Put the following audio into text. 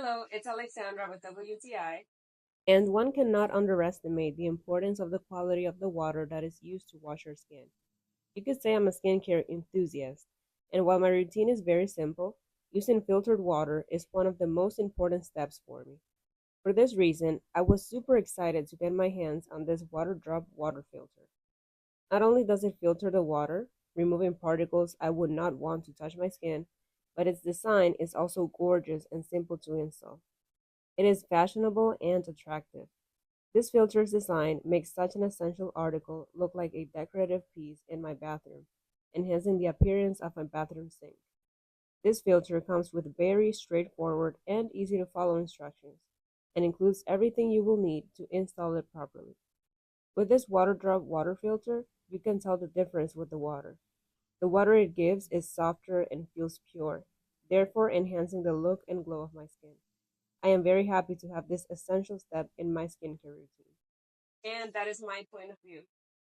Hello, it's Alexandra with WTI. And one cannot underestimate the importance of the quality of the water that is used to wash your skin. You could say I'm a skincare enthusiast, and while my routine is very simple, using filtered water is one of the most important steps for me. For this reason, I was super excited to get my hands on this Waterdrop water filter. Not only does it filter the water, removing particles I would not want to touch my skin, but its design is also gorgeous and simple to install. It is fashionable and attractive. This filter's design makes such an essential article look like a decorative piece in my bathroom, enhancing the appearance of my bathroom sink. This filter comes with very straightforward and easy to follow instructions and includes everything you will need to install it properly. With this Waterdrop water filter, you can tell the difference with the water. The water it gives is softer and feels pure, therefore enhancing the look and glow of my skin. I am very happy to have this essential step in my skincare routine. And that is my point of view.